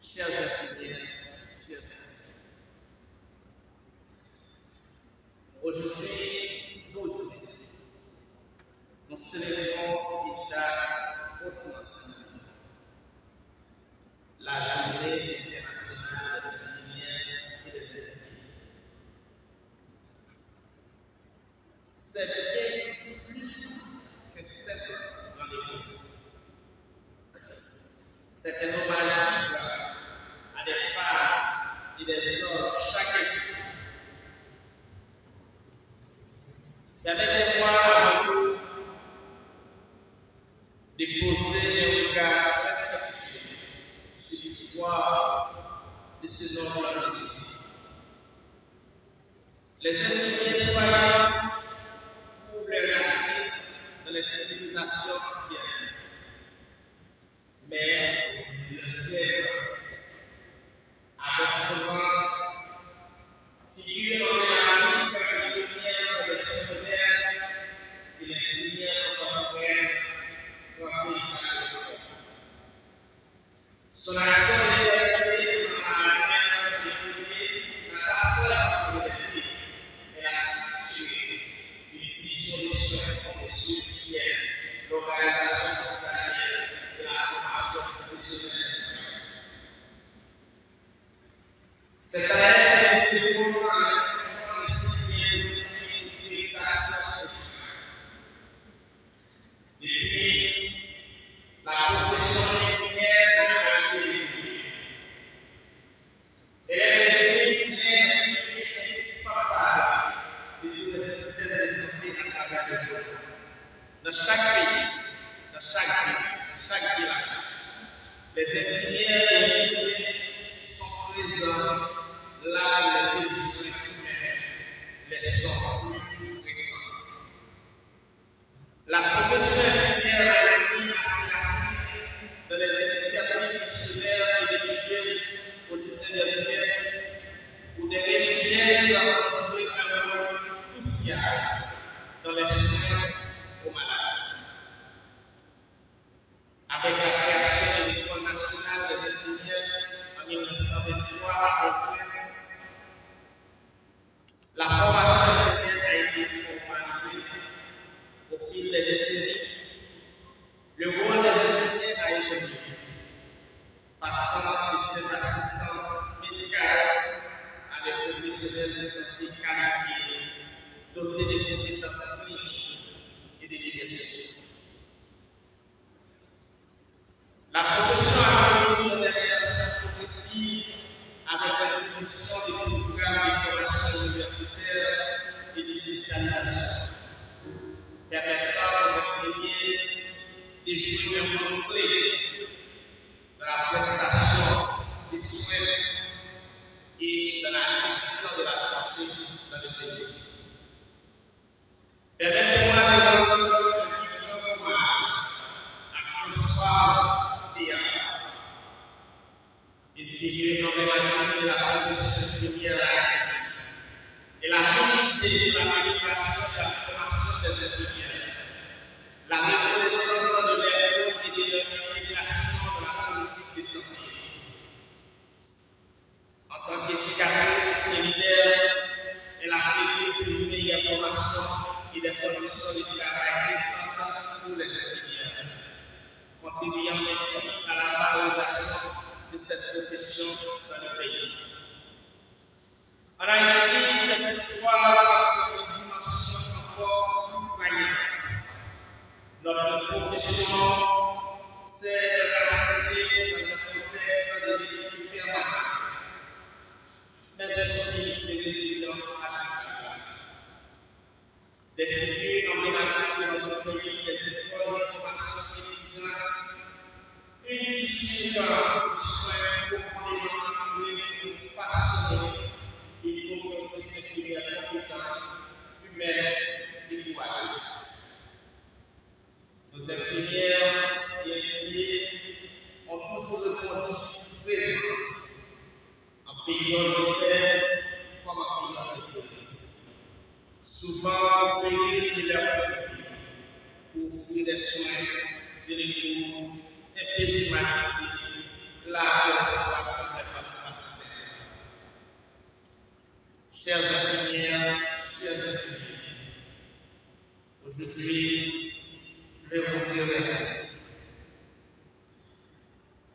chers infirmières, chers infirmiers. Aujourd'hui, 12 mai, nous célébrons l'État hautement saint, la journée internationale des infirmières et des infirmiers. C'est bien plus que simple rendez-vous. C'est un hommage à des femmes et des hommes chaque jour. Permettez-moi avant tout de poser un regard respectueux sur l'histoire de ce noble métier. Les infirmiers soignants trouvent les racines dans les civilisations anciennes, mais au XIXe siècle, avec France, figure emblématique comme les lumières de son moderne et les lumières contemporaines pour un pays catholique. Son action de liberté dans la manière de vivre n'a pas seulement solidarité, elle a structuré une vision des soins des spirituels, l'organisation hospitalière et la formation professionnelle. Cette année, nous développons un système de l'éducation sociale. Depuis, la profession infirmière a été évoluée. Elle est devenue indispensable de tous les systèmes de santé à travers le monde. Dans chaque pays, dans chaque ville, chaque village, les infirmières et les infirmiers sont présents là où les besoins humains les sont plus pressants. La profession infirmière a été assez racine dans les initiatives missionnaires et religieuses au XIXe siècle, où des religieuses ont joué un rôle crucial dans les soins aux malades. Avec la création de l'École nationale des infirmières en 1923 à Port-au-Prince, la formation infirmière a été formalisée au fil des décennies. Le rôle des infirmières a évolué, passant de ces assistants médicaux à des professionnels de santé qualifiés, dotés de compétences cliniques et de leadership. La profession a connu une modernisation progressive avec l'introduction des programmes de formation universitaire et de spécialisation, permettant aux infirmiers de jouer un rôle clé dans la prestation des soins et dans la gestion de la santé dans le pays. Permettez-moi de rendre un vibrant hommage à Françoise Théard, une figure emblématique de la profession infirmière à Haïti. Elle a milité pour l'amélioration de la formation des infirmières, la reconnaissance de leur rôle et de leur intégration dans la politique de santé. En tant qu'éducatrice et leader, elle a plaidé pour une meilleure formation et des conditions de travail décentes pour les infirmières, contribuant ainsi à la valorisation de cette profession dans le pays. En Haïti, cette histoire a une dimension encore plus poignante. Notre profession s'est racinée dans un contexte de défis permanents, mais aussi de résilience radicale. Des figures emblématiques de notre pays, des écoles de formation exigeantes, une culture du soin profondément ancrée pour façonner une communauté infirmière compétente, humaine et courageuse. Nos infirmières et infirmiers ont toujours répondu présents en période de paix comme en période de crise, souvent au péril de leur vie. pour offrir des soins de l'écoute et d'humanité, là où l'espoir semble pas facile. Chers infirmières, chers infirmiers, aujourd'hui, je vais vous dire merci.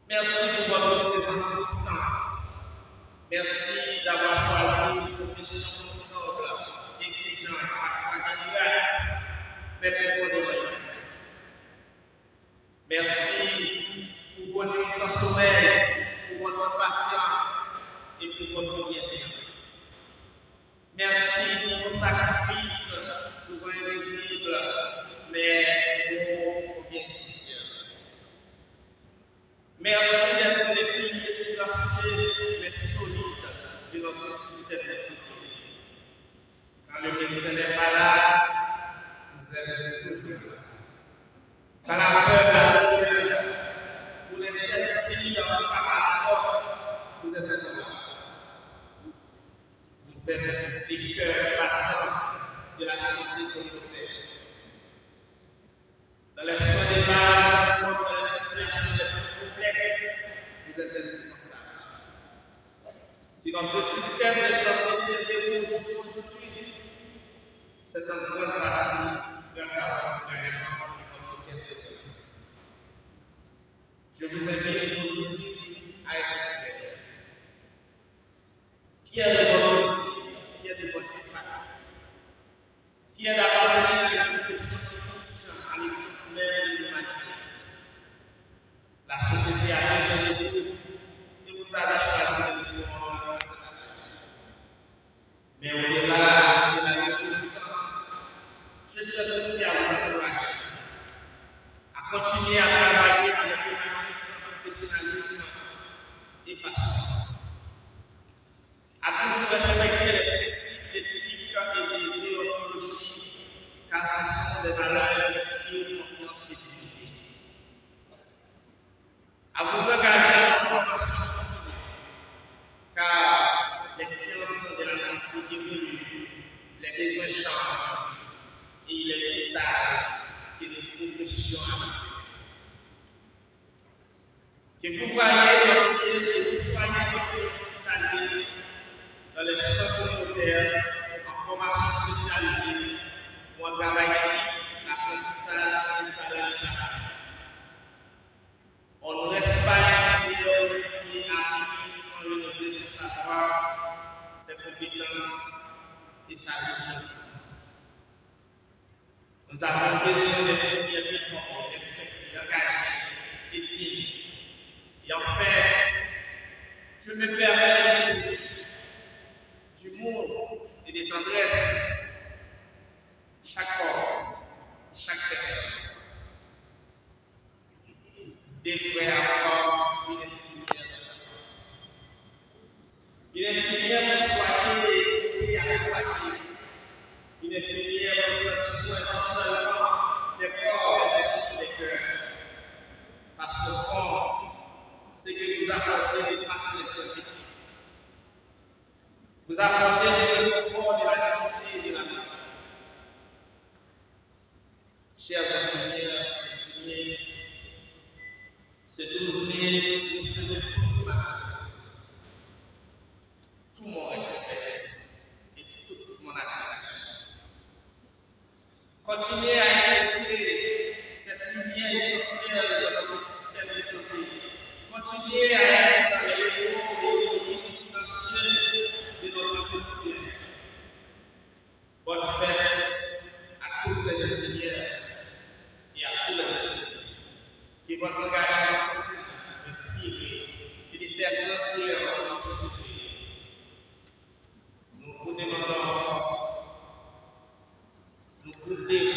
Merci pour votre présence constante. Merci d'avoir choisi une profession aussi noble, exigeante, agréable, mais profondément humaine. Merci pour vos nuits sans sommeil, pour votre patience et pour votre bienveillance. Merci pour vos sacrifices, souvent invisibles, mais combien sincères. Merci d'être les piliers silencieux mais solides de notre système de sécurité. Quand le médecin n'est pas là, vous êtes toujours là. Quand la peur, la douleur, vous les certitudes par la porte, vous êtes là. Vous êtes les cœurs battants de la santé communautaire. Dans les soins de base, comme dans les situations les plus complexes, vous êtes indispensables. Si notre système de santé s'est déroulé jusqu'aujourd'hui, c'est en grande partie grâce à votre engagement et votre persévérance. Je vous invite aujourd'hui à être fiers. Fiers de votre métier, fiers de votre impact, fiers d'appartenir à la profession de tous à l'essence même de l'humanité. La société a besoin de vous et vous avez choisi de vous rendre cette année. Mais au-delà de la reconnaissance, je souhaite aussi à vous encourager à continuer à travailler avec humanisme, professionnalisme et passion. À toujours respecter les principes d'éthique et de déontologie, car ce sont ces valeurs qui inspirent confiance et dignité. À vous engager en formation continue, car les sciences de la santé évoluent, les besoins changent, et il est vital que nous progressions avec eux. Que vous voyez que vous soignez votre hospitalier dans les soins communautaires, en formation spécialisée, ou en travail d'équipe, l'apprentissage et salaire chaque. On ne laisse pas les familles à vivre sans renouveler son savoir, ses compétences et sa vision. Nous avons besoin des familles bien formées, respectées, engagées et dignes. Et enfin, je me permets d'humour et de tendresse. Chaque homme, chaque personne devrait avoir une infirmière dans sa vie. Une infirmière pour soigner et accompagner. Une infirmière pour prendre soin non seulement des corps, mais aussi des cœurs. Parce qu'au fond, c'est que vous apportez des passes de santé. Vous apportez le confort de la dignité et de la vie. Chers infirmières et infirmiers, c'est 12 000 monsieur de toute ma connaissance, tout mon respect et toute mon admiration. Continuez à intégrer cette lumière essentielle de notre système de santé. Continuez à être les héros et les silencieux de notre quotidien. Bonne fête à toutes les infirmières et à tous les infirmiers. Que votre engagement continue d'inspirer et de faire grandir notre société. Nous vous demandons, nous vous défendons.